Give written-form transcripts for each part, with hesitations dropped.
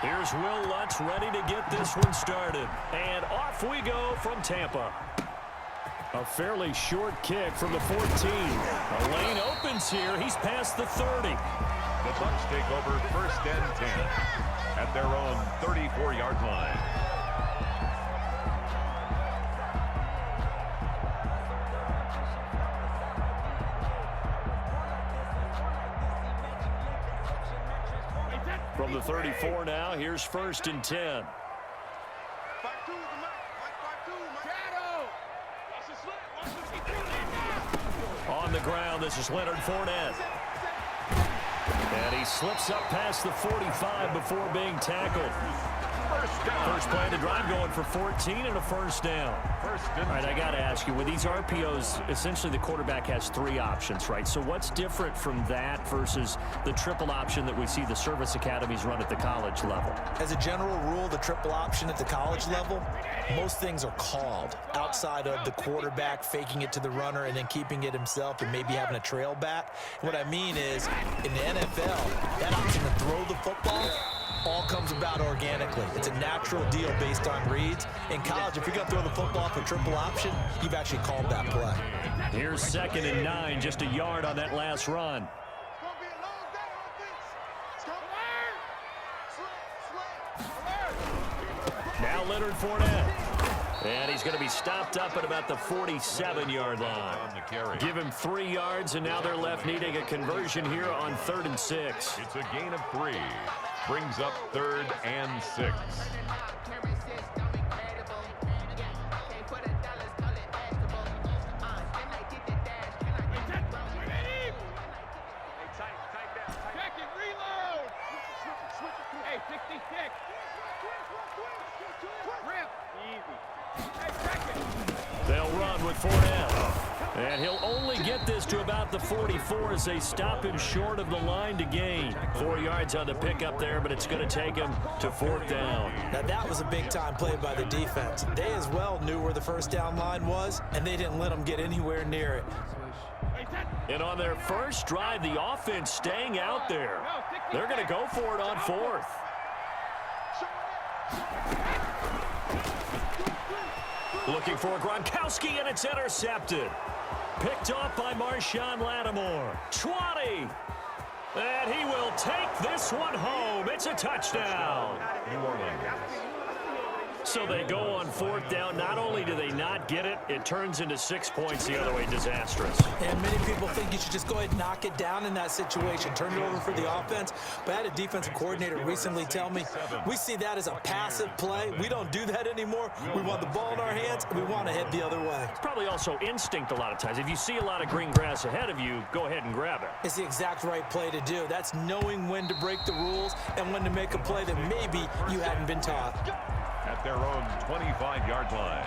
Here's Will Lutz ready to get this one started. And off we go from Tampa. A fairly short kick from the 14. A lane opens here. He's past the 30. The Bucs take over 1st and 10 at their own 34-yard line. From the 34 now, here's 1st and 10. On the ground, this is Leonard Fournette. And he slips up past the 45 before being tackled. First play of the drive going for 14 and a first down. All right, I got to ask you, with these RPOs, essentially the quarterback has 3 options, right? So what's different from that versus the triple option that we see the service academies run at the college level? As a general rule, the triple option at the college level, most things are called outside of the quarterback faking it to the runner and then keeping it himself and maybe having a trail back. What I mean is, in the NFL, that option to throw the football all comes about organically. It's a natural deal based on reads. In college, if you're going to throw the football for triple option, you've actually called that play. Here's 2nd and 9, just a yard on that last run. Now Leonard Fournette. And he's going to be stopped up at about the 47-yard line. Give him 3 yards, and now they're left needing a conversion here on 3rd and 6. It's a gain of 3. Brings up 3rd and 6. They'll run with Fournette. And he'll only get this to about the 44 as they stop him short of the line to gain. 4 yards on the pickup there, but it's going to take him to 4th down. Now that was a big-time play by the defense. They as well knew where the first down line was, and they didn't let them get anywhere near it. And on their first drive, the offense staying out there. They're going to go for it on 4th. Looking for Gronkowski, and it's intercepted. Picked off by Marshawn Lattimore. 20. And he will take this one home. It's a touchdown. New Orleans. So they go on 4th down. Not only do they not get it, it turns into 6 points the other way. Disastrous. And many people think you should just go ahead and knock it down in that situation. Turn it over for the offense. But I had a defensive coordinator recently tell me, we see that as a passive play. We don't do that anymore. We want the ball in our hands, and we want to head the other way. It's probably also instinct a lot of times. If you see a lot of green grass ahead of you, go ahead and grab it. It's the exact right play to do. That's knowing when to break the rules and when to make a play that maybe you hadn't been taught. At their own 25-yard line.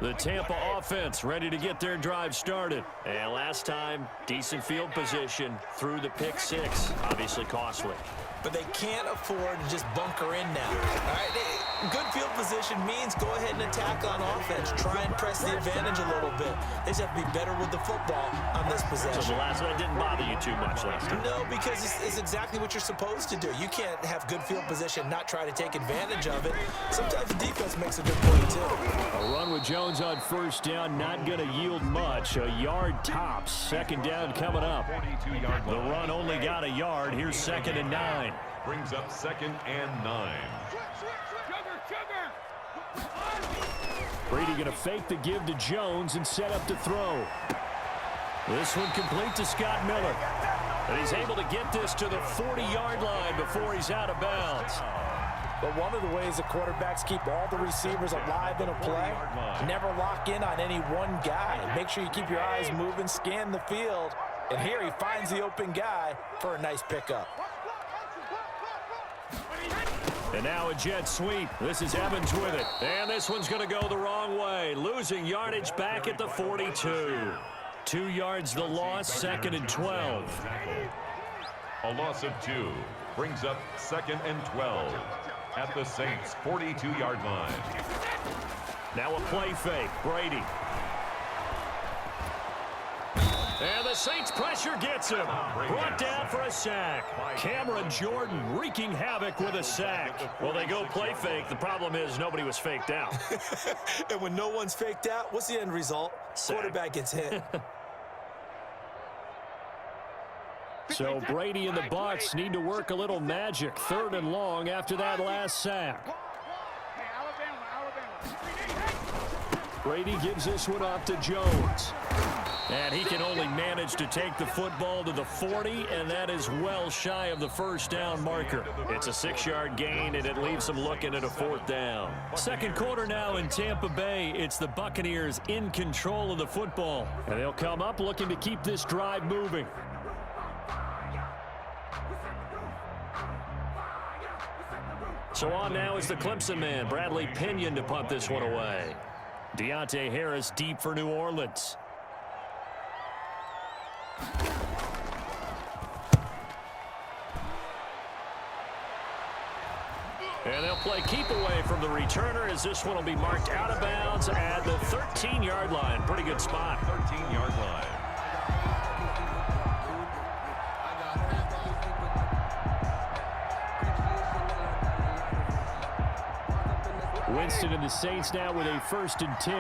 The Tampa offense ready to get their drive started. And last time, decent field position through the pick 6. Obviously costly. But they can't afford to just bunker in now. All right, good field position means go ahead and attack on offense. Try and press the advantage a little bit. They just have to be better with the football on this possession. So the last one didn't bother you too much last time. No, because it's exactly what you're supposed to do. You can't have good field position, not try to take advantage of it. Sometimes the defense makes a good play, too. A run with Jones on 1st down, not going to yield much. A yard tops. 2nd down coming up. The run only got a yard. Here's 2nd and 9. Brings up 2nd and 9. Brady going to fake the give to Jones and set up to throw. This one complete to Scott Miller. And he's able to get this to the 40-yard line before he's out of bounds. But one of the ways the quarterbacks keep all the receivers alive in a play, never lock in on any one guy. Make sure you keep your eyes moving, scan the field. And here he finds the open guy for a nice pickup. And now a jet sweep. This is Evans with it. And this one's going to go the wrong way. Losing yardage back at the 42. 2 yards the loss, 2nd and 12. A loss of 2 brings up 2nd and 12. at the Saints' 42-yard line. Now a play fake. Brady. And the Saints pressure gets him. Brought down for a sack. Cameron Jordan wreaking havoc with a sack. Well, they go play fake. The problem is nobody was faked out. And when no one's faked out, what's the end result? Sack. Quarterback gets hit. So Brady and the Bucs need to work a little magic. 3rd and long after that last sack. Brady gives this one off to Jones. And he can only manage to take the football to the 40, and that is well shy of the first down marker. It's a 6-yard gain, and it leaves them looking at a 4th down. Second quarter now in Tampa Bay. It's the Buccaneers in control of the football. And they'll come up looking to keep this drive moving. So on now is the Clemson man, Bradley Pinion, to punt this one away. Deontay Harris deep for New Orleans. And they'll play keep away from the returner as this one will be marked out of bounds at the 13-yard line. Pretty good spot. 13-yard line. Winston and the Saints now with a 1st and 10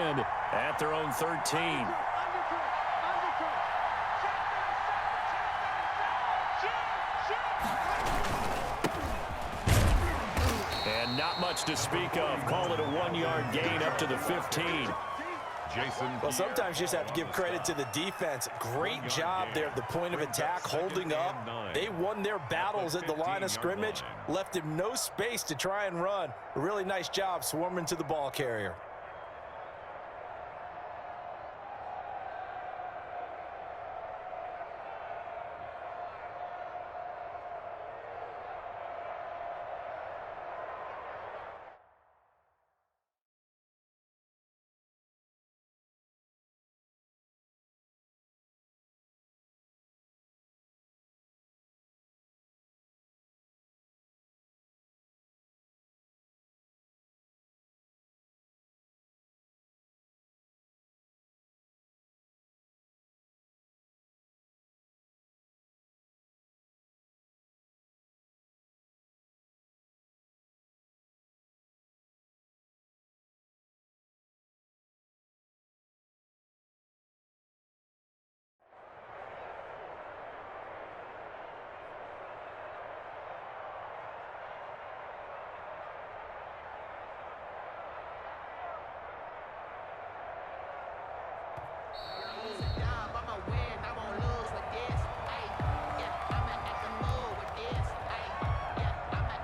at their own 13. And not much to speak of. Call it a 1-yard gain up to the 15. Well, sometimes you just have to give credit to the defense. Great job there at the point of attack, holding up. They won their battles at the line of scrimmage, left him no space to try and run. A really nice job swarming to the ball carrier.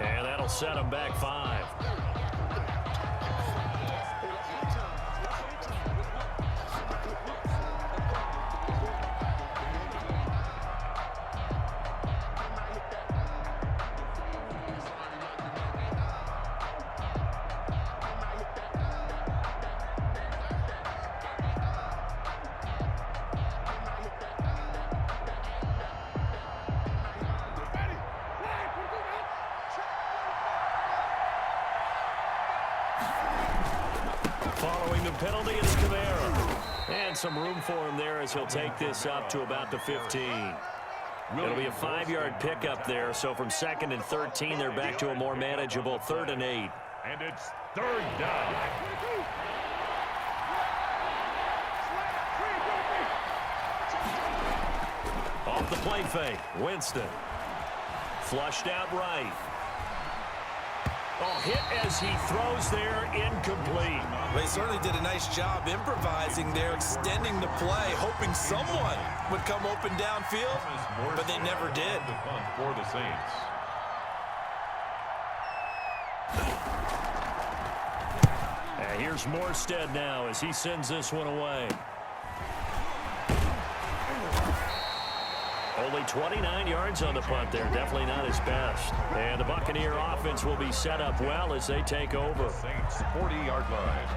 And that'll set them back 5. Following the penalty is Kamara. And some room for him there as he'll take this up to about the 15. It'll be a 5-yard pickup there, so from 2nd and 13, they're back to a more manageable 3rd and 8. And it's 3rd down. Off the play fake, Winston. Flushed out right. Oh, hit as he throws there, incomplete. They certainly did a nice job improvising there, extending the play, hoping someone would come open downfield, but they never did. For the Saints. And here's Morstead now as he sends this one away. Only 29 yards on the punt there. Definitely not his best. And the Buccaneer offense will be set up well as they take over. Saints 40-yard line.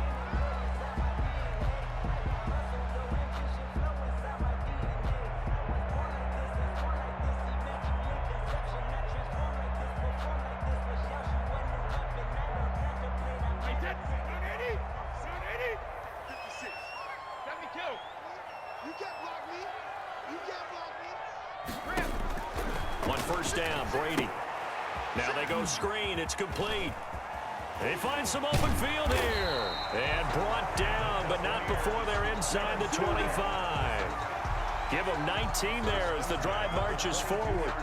first down. Brady. Now they go screen. It's complete. They find some open field here. And brought down, but not before they're inside the 25. Give them 19 there as the drive marches forward.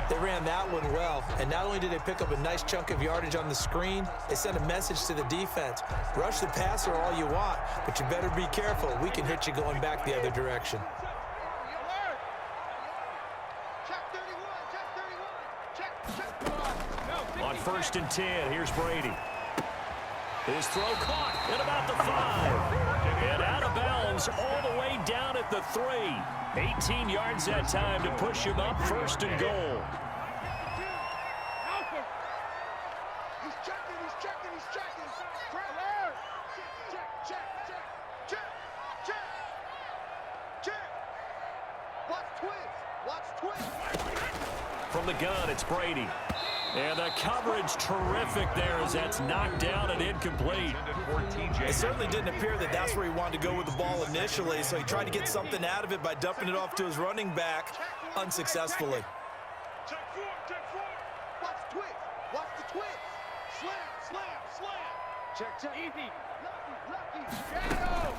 They ran that one well, and not only did they pick up a nice chunk of yardage on the screen, they sent a message to the defense. Rush the passer all you want, but you better be careful. We can hit you going back the other direction. On 1st and 10, here's Brady. His throw caught at about the 5. And out of bounds all the way down at the 3. 18 yards that time to push him up 1st and goal. He's checking. Check. Watch twist. From the gun, it's Brady. And the coverage terrific there as that's knocked down and incomplete. It certainly didn't appear that that's where he wanted to go with the ball initially, so he tried to get something out of it by dumping it off to his running back unsuccessfully. Check four. Watch the twist. Slam. Check. Easy. Lucky. Shadow.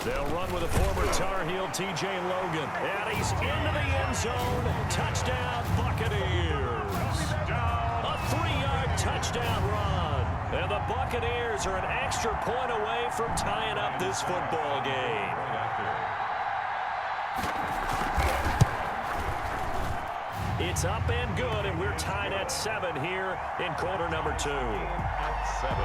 They'll run with a former Tar Heel, T.J. Logan. And he's into the end zone. Touchdown, Buccaneers. A 3-yard touchdown run. And the Buccaneers are an extra point away from tying up this football game. It's up and good, and we're tied at 7 here in quarter number 2. At 7.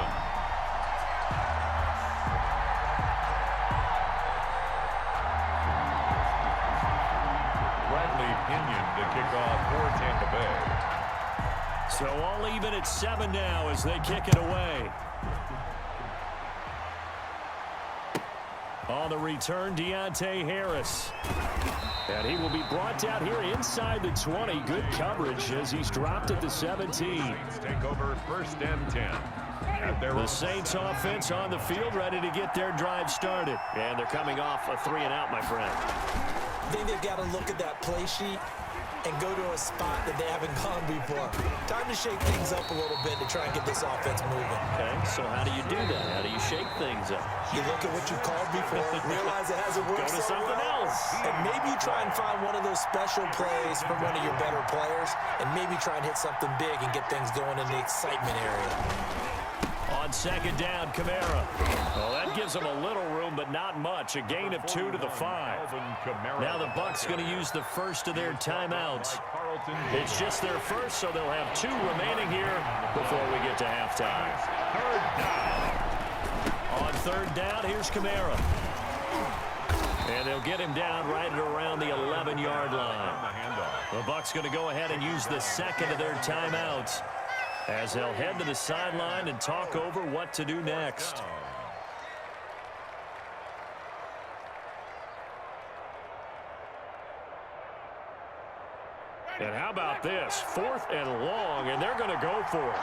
Pinion to kick off for Tampa Bay. So all even at 7 now as they kick it away. On the return, Deontay Harris. And he will be brought down here inside the 20. Good coverage as he's dropped at the 17. Saints take over 1st and 10. The Saints offense on the field ready to get their drive started. And they're coming off a 3-and-out, my friend. I think they've got to look at that play sheet and go to a spot that they haven't gone before. Time to shake things up a little bit to try and get this offense moving. Okay, so how do you do that? How do you shake things up? You look at what you called before, realize it hasn't worked. Go to something else. And maybe you try and find one of those special plays from one of your better players, and maybe try and hit something big and get things going in the excitement area. On 2nd down, Kamara. Well, that gives them a little room, but not much. A gain of 2 to the 5. Now the Bucs going to use the first of their timeouts. It's just their first, so they'll have 2 remaining here before we get to halftime. 3rd down. On 3rd down, here's Kamara. And they'll get him down right at around the 11-yard line. The Bucs going to go ahead and use the second of their timeouts, as they'll head to the sideline and talk over what to do next. And how about this? 4th and long, and they're going to go for it.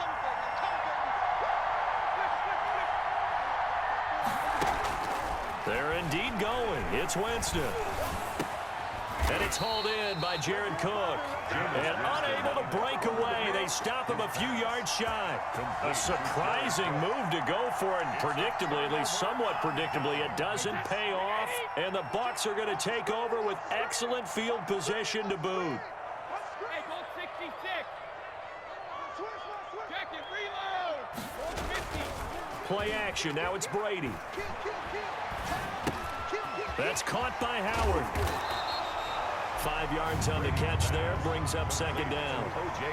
They're indeed going. It's Winston. And it's hauled in by Jared Cook. And unable to break away. They stop him a few yards shy. A surprising move to go for it. And predictably, at least somewhat predictably, it doesn't pay off. And the Bucs are going to take over with excellent field position to boot. Hey, go 66. Check it, reload. 50. Play action. Now it's Brady. That's caught by Howard. 5 yards on the catch there, brings up 2nd down.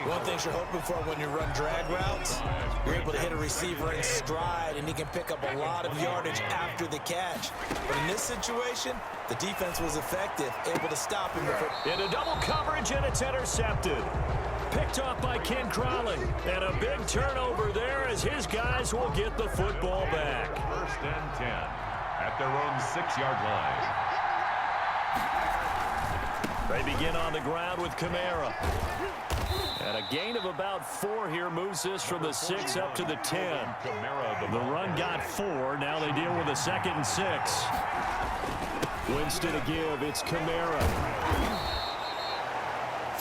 One thing you're hoping for when you run drag routes, you're able to hit a receiver in stride, and he can pick up a lot of yardage after the catch. But in this situation, the defense was effective, able to stop him. Into double coverage, and it's intercepted. Picked off by Ken Crowley. And a big turnover there as his guys will get the football back. 1st and 10 at their own 6-yard line. They begin on the ground with Kamara. And a gain of about 4 here moves this from the 6 up to the 10. The run got 4. Now they deal with a 2nd and 6. Winston to give. It's Kamara.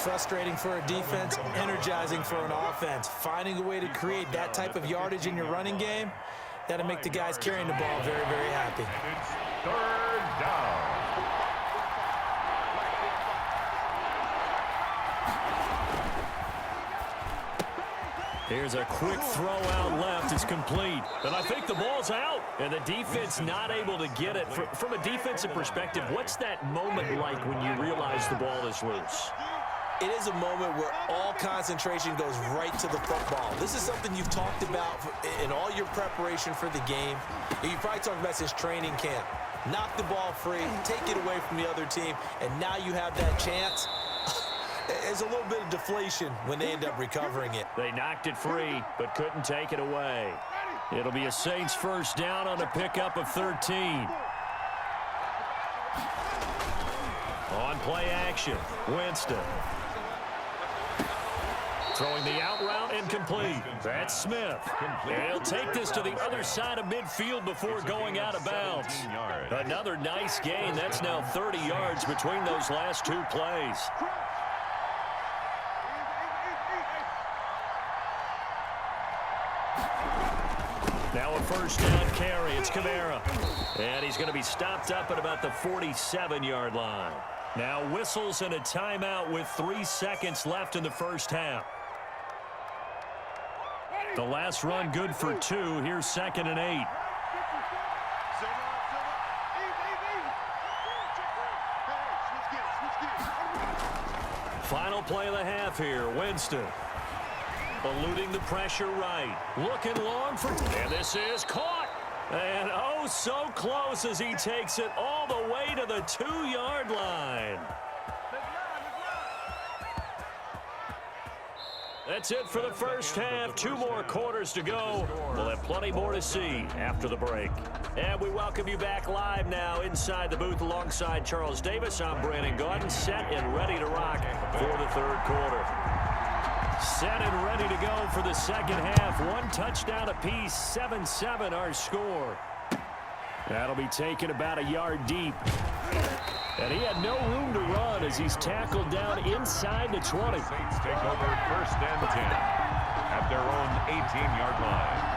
Frustrating for a defense, energizing for an offense. Finding a way to create that type of yardage in your running game, that'll make the guys carrying the ball very, very happy. It's third down. Here's a quick throw out left. It's complete. And I think the ball's out. And the defense not able to get it. From a defensive perspective, what's that moment like when you realize the ball is loose? It is a moment where all concentration goes right to the football. This is something you've talked about in all your preparation for the game. You've probably talked about since training camp. Knock the ball free, take it away from the other team, and now you have that chance. There's a little bit of deflation when they end up recovering it. They knocked it free, but couldn't take it away. It'll be a Saints first down on a pickup of 13. On play action, Winston. Throwing the out route incomplete. That's Smith. And he'll take this to the other side of midfield before going out of bounds. Another nice gain. That's now 30 yards between those last two plays. Now a first down carry. It's Kamara. And he's going to be stopped up at about the 47-yard line. Now whistles and a timeout with 3 seconds left in the first half. The last run good for 2. Here's 2nd and 8. Final play of the half here. Winston. Eluding the pressure right. Looking long for... And this is caught. And oh, so close as he takes it all the way to the 2-yard line. That's it for the first half. 2 more quarters to go. We'll have plenty more to see after the break. And we welcome you back live now inside the booth alongside Charles Davis. I'm Brandon Gaudin, set and ready to rock for the third quarter. Set and ready to go for the second half. 1 touchdown apiece, 7-7 our score. That'll be taken about a yard deep. And he had no room to run as he's tackled down inside the 20. Saints take over first and 10 at their own 18-yard line.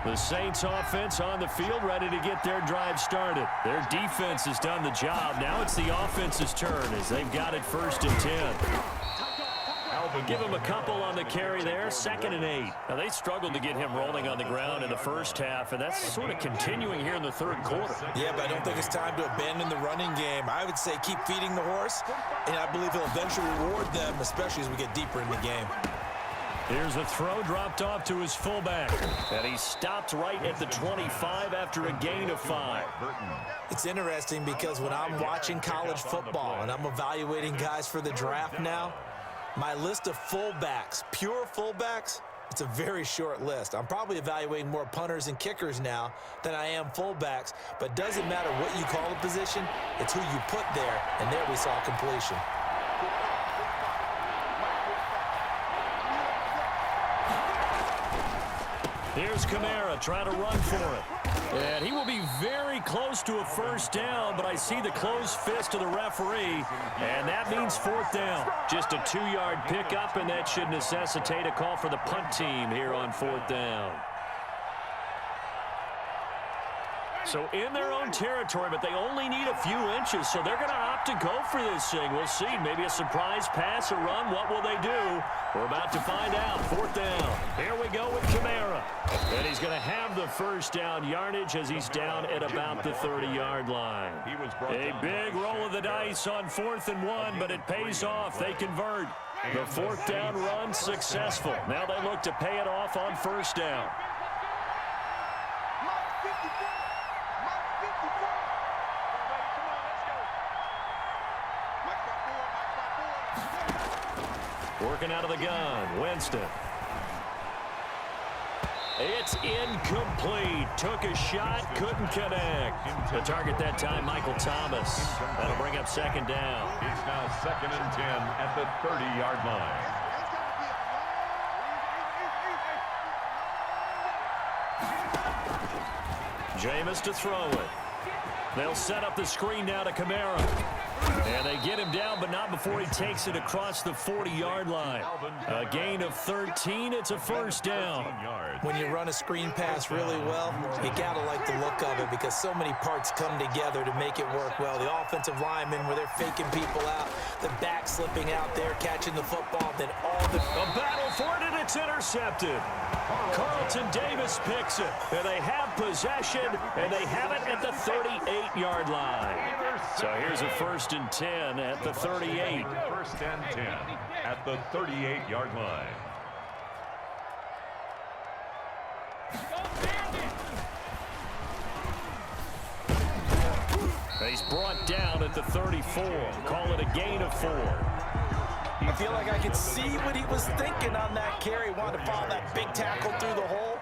The Saints offense on the field ready to get their drive started. Their defense has done the job. Now it's the offense's turn as they've got it first and 10. Give him a couple on the carry there, 2nd and 8. Now they struggled to get him rolling on the ground in the first half, and that's sort of continuing here in the third quarter. Yeah, but I don't think it's time to abandon the running game. I would say keep feeding the horse, and I believe he'll eventually reward them, especially as we get deeper in the game. Here's a throw dropped off to his fullback. And he stopped right at the 25 after a gain of 5. It's interesting because when I'm watching college football and I'm evaluating guys for the draft now, my list of fullbacks, pure fullbacks, it's a very short list. I'm probably evaluating more punters and kickers now than I am fullbacks, but it doesn't matter what you call a position, it's who you put there, and there we saw completion. Here's Kamara trying to run for it. And he will be very close to a first down, but I see the closed fist of the referee, and that means 4th down. Just a 2-yard pickup, and that should necessitate a call for the punt team here on 4th down. So in their own territory, but they only need a few inches, so they're going to opt to go for this thing. We'll see. Maybe a surprise pass, a run. What will they do? We're about to find out. 4th down. Here we go with Kamara. And he's going to have the first down yardage as he's down at about the 30-yard line. A big roll of the dice on 4th and 1, but it pays off. They convert. The 4th down run successful. Now they look to pay it off on first down. Working out of the gun, Winston. It's incomplete. Took a shot, couldn't connect. The target that time, Michael Thomas. That'll bring up 2nd down. It's now 2nd and 10 at the 30-yard line. Jameis to throw it. They'll set up the screen now to Kamara. And they get him down, but not before he takes it across the 40-yard line. A gain of 13. It's a first down. When you run a screen pass really well, you got to like the look of it because so many parts come together to make it work well. The offensive linemen, where they're faking people out, the back slipping out there, catching the football, then all the... A battle for it, and it's intercepted. Carlton Davis picks it, and they have possession, and they have it at the 38-yard line. So here's a 1st and 10 at the 38. 1st and 10 at the 38-yard line. He's brought down at the 34. Call it a gain of 4. I feel like I could see what he was thinking on that carry. Wanted to follow that big tackle through the hole.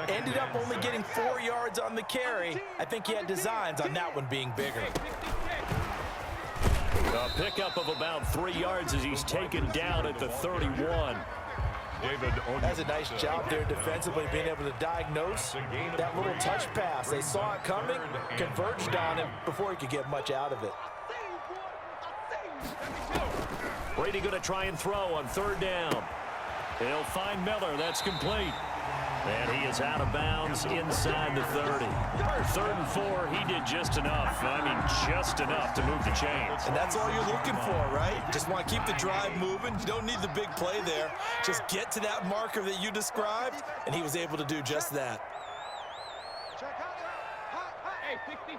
Ended up only getting 4 yards on the carry. I think he had designs on that one being bigger. A pickup of about 3 yards as he's taken down at the 31. That's a nice job there defensively, being able to diagnose that little touch pass. They saw it coming, converged on him before he could get much out of it. Brady going to try and throw on 3rd down. He'll find Miller. That's complete. And he is out of bounds inside the 30. 3rd and 4, he did just enough. I mean, just enough to move the chains. And that's all you're looking for, right? Just want to keep the drive moving. You don't need the big play there. Just get to that marker that you described, and he was able to do just that. Hey, 66.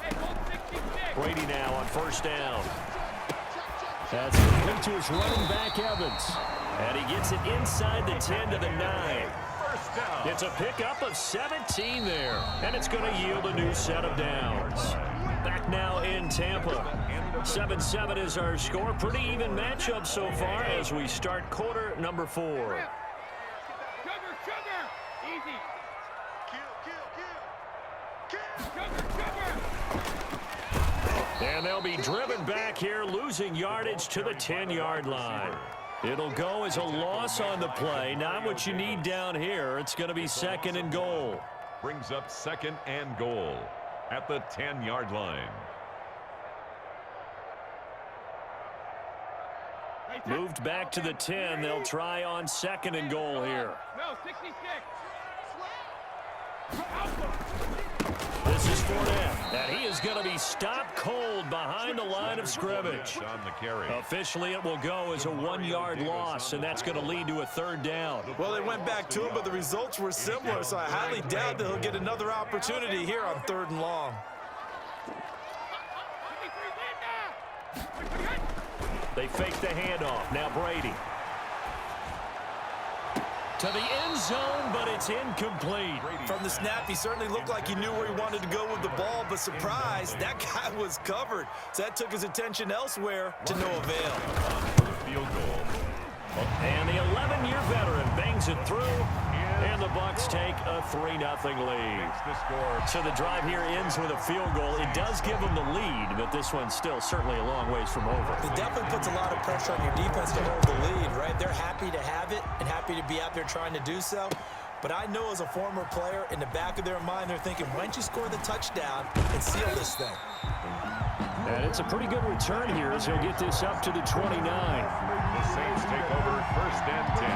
Hey, hold 66. Brady now on 1st down. That's complete to his running back, Evans. And he gets it inside the 10 to the 9. It's a pickup of 17 there. And it's going to yield a new set of downs. Back now in Tampa. 7-7 is our score. Pretty even matchup so far as we start quarter number 4. Sugar, sugar. Easy. Sugar. And they'll be driven back here, losing yardage to the 10-yard line. It'll go as a loss on the play. Not what you need down here. It's going to be 2nd and goal. Brings up 2nd and goal at the 10-yard line. Moved back to the 10. They'll try on 2nd and goal here. No, 66. This is Fournette, and he is going to be stopped cold behind the line of scrimmage. On the carry. Officially, it will go as a 1-yard loss, and that's going to lead to a 3rd down. Well, they went back to him, but the results were similar, so I highly doubt that he'll get another opportunity here on 3rd and long. They fake the handoff. Now Brady. To the end zone, but it's incomplete. From the snap, he certainly looked like he knew where he wanted to go with the ball, but surprise, that guy was covered. So that took his attention elsewhere to no avail. Field goal. And the 11-year veteran bangs it through, and the Bucs take a 3-0 lead. So the drive here ends with a field goal. It does give them the lead, but this one's still certainly a long ways from over. It definitely puts a lot of pressure on your defense to hold the lead, right? They're happy to have it and happy to be out there trying to do so. But I know as a former player, in the back of their mind, they're thinking, why don't you score the touchdown and seal this thing? And it's a pretty good return here as he'll get this up to the 29. The Saints take over 1st and 10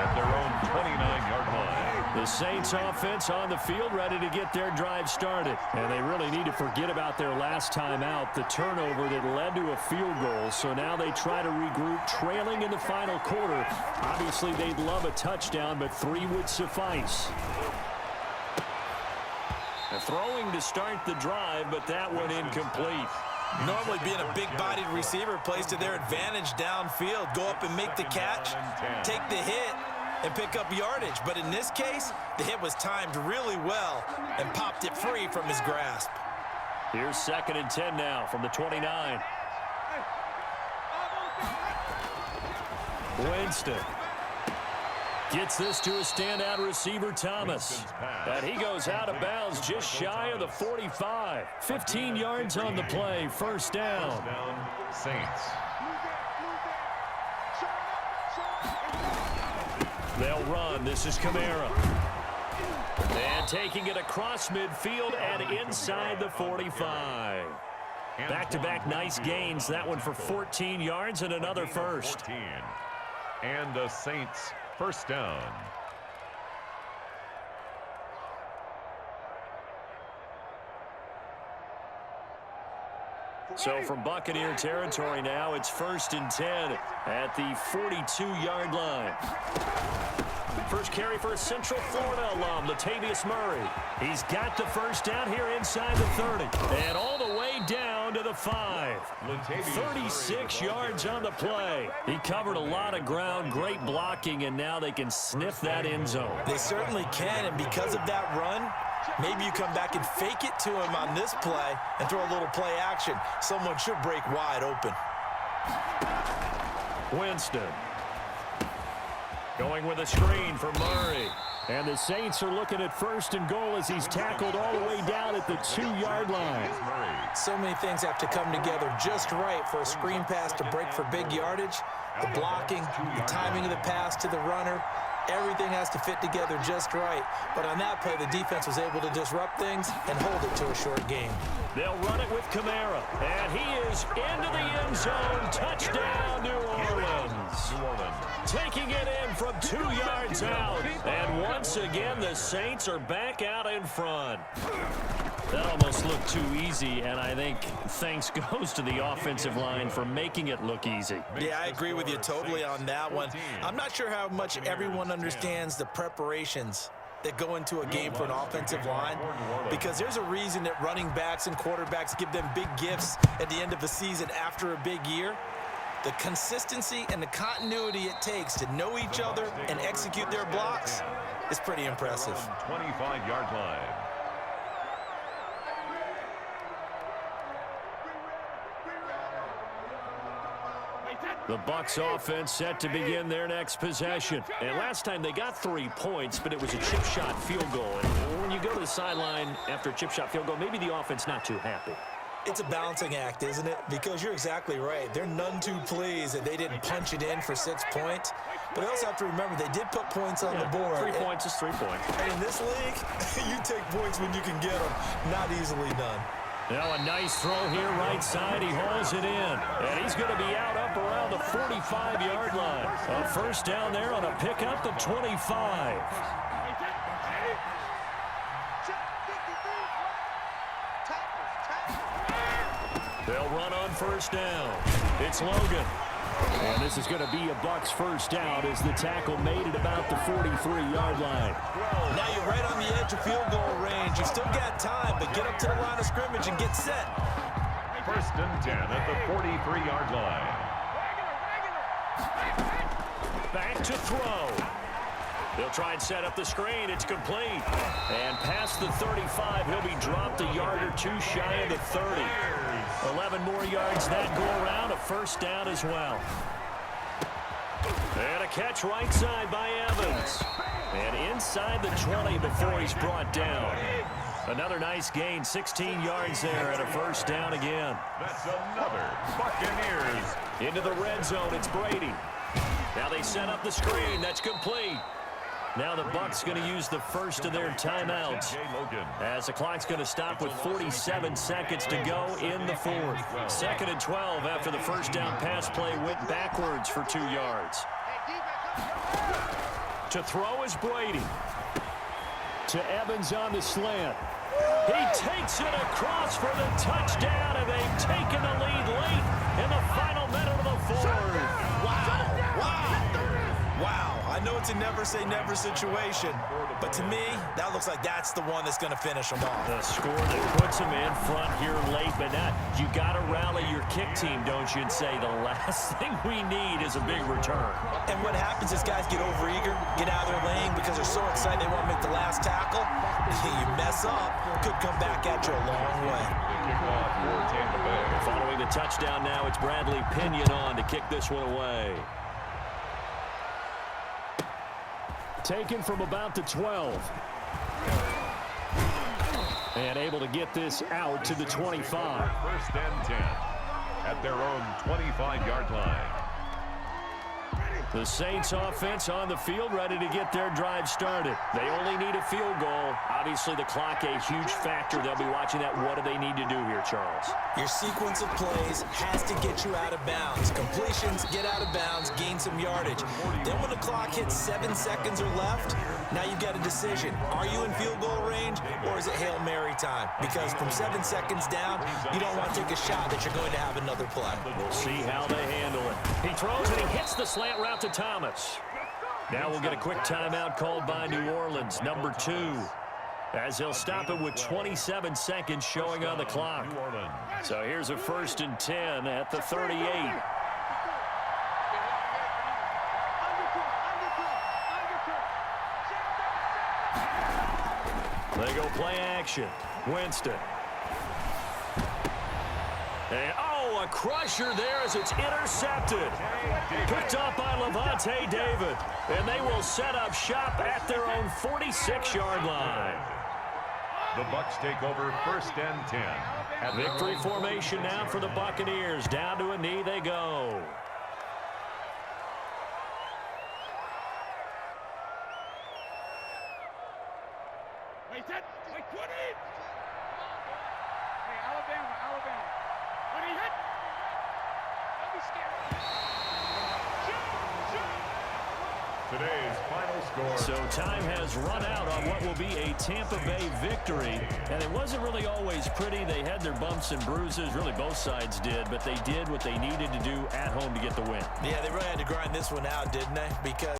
at their own 29-yard line. The Saints offense on the field ready to get their drive started. And they really need to forget about their last time out, the turnover that led to a field goal. So now they try to regroup, trailing in the final quarter. Obviously, they'd love a touchdown, but 3 would suffice. And throwing to start the drive, but that one incomplete. Normally being a big-bodied receiver plays to their advantage downfield. Go up and make the catch, take the hit, and pick up yardage. But in this case, the hit was timed really well and popped it free from his grasp. Here's 2nd and 10 now from the 29. Winston gets this to a standout receiver, Thomas. And he goes out of bounds just shy of the 45. 15 yards on the play, 1st down. Saints. They'll run. This is Kamara. And taking it across midfield and inside the 45. Back-to-back nice gains. That one for 14 yards and another first. And the Saints first down. So from Buccaneer territory now, it's 1st and 10 at the 42-yard line. First carry for a Central Florida alum, Latavius Murray. He's got the first down here inside the 30. And all the way down to the 5. 36 yards on the play. He covered a lot of ground, great blocking, and now they can sniff that end zone. They certainly can, and because of that run, maybe you come back and fake it to him on this play and throw a little play action. Someone should break wide open. Winston. Going with a screen for Murray. And the Saints are looking at 1st and goal as he's tackled all the way down at the 2-yard line. So many things have to come together just right for a screen pass to break for big yardage. The blocking, the timing of the pass to the runner, everything has to fit together just right. But on that play, the defense was able to disrupt things and hold it to a short game. They'll run it with Kamara. And he is into the end zone. Touchdown, New Orleans. Taking it in from 2 yards out. And once again, the Saints are back out in front. That almost looked too easy, and I think thanks goes to the offensive line for making it look easy. Yeah, I agree with you totally on that one. I'm not sure how much everyone understands the preparations that go into a game for an offensive line, because there's a reason that running backs and quarterbacks give them big gifts at the end of the season after a big year. The consistency and the continuity it takes to know each other and execute their blocks is pretty impressive. 25-yard line. The Bucs offense set to begin their next possession. And last time they got 3 points, but it was a chip shot field goal. And when you go to the sideline after a chip shot field goal, maybe the offense not too happy. It's a balancing act, isn't it? Because you're exactly right. They're none too pleased that they didn't punch it in for 6 points. But I also have to remember they did put points on the board. 3 points is 3 points. And in this league, you take points when you can get them. Not easily done. Now a nice throw here right side. He hauls it in. And he's going to be out up around the 45-yard line. A first down there on a pickup at 25. They'll run on first down. It's Logan. And this is going to be a Bucs first down as the tackle made at about the 43-yard line. Now you're right on the edge of field goal range. You still got time, but get up to the line of scrimmage and get set. 1st and 10 at the 43-yard line. Back to throw. They'll try and set up the screen. It's complete. And past the 35, he'll be dropped a yard or two shy of the 30. 11 more yards that go around. A first down as well. And a catch right side by Evans. And inside the 20 before he's brought down. Another nice gain, 16 yards there and a first down again. That's another Buccaneers. Into the red zone, it's Brady. Now they set up the screen. That's complete. Now the Bucs going to use the first of their timeouts as the clock's going to stop with 47 seconds to go in the 4th. 2nd and 12 after the first down pass play went backwards for 2 yards. To throw is Brady. To Evans on the slant. He takes it across for the touchdown, and they've taken the lead late in the final minute of the 4th. Wow. Wow. Wow. I know it's a never-say-never situation, but to me, that looks like that's the one that's going to finish them off. The score that puts them in front here late, but not. You got to rally your kick team, don't you, and say the last thing we need is a big return. And what happens is guys get overeager, get out of their lane because they're so excited they want to make the last tackle. You mess up, could come back at you a long way. Following the touchdown now, it's Bradley Pinion on to kick this one away. Taken from about the 12. And able to get this out to the 25. 1st and 10 at their own 25-yard line. The Saints offense on the field, ready to get their drive started. They only need a field goal. Obviously, the clock a huge factor. They'll be watching that. What do they need to do here, Charles? Your sequence of plays has to get you out of bounds. Completions, get out of bounds, gain some yardage. Then when the clock hits 7 seconds or left, now you've got a decision. Are you in field goal range, or is it Hail Mary time? Because from 7 seconds down, you don't want to take a shot that you're going to have another play. We'll see how they handle it. He throws and he hits the slant route to Thomas. Now we'll get a quick timeout called by New Orleans, number 2, as he'll stop it with 27 seconds showing on the clock. So here's a 1st and 10 at the 38. They go play action. Winston. And, a crusher there as it's intercepted. Picked up by Levante David. And they will set up shop at their own 46-yard line. The Bucs take over 1st and 10. Victory formation now for the Buccaneers. Down to a knee they go. Wait, 20. Hey, Alabama. When he hit. Don't be scared. Today's final score. So time has run out on what will be a Tampa Bay victory. And it wasn't really always pretty. They had their bumps and bruises. Really, both sides did. But they did what they needed to do at home to get the win. Yeah, they really had to grind this one out, didn't they? Because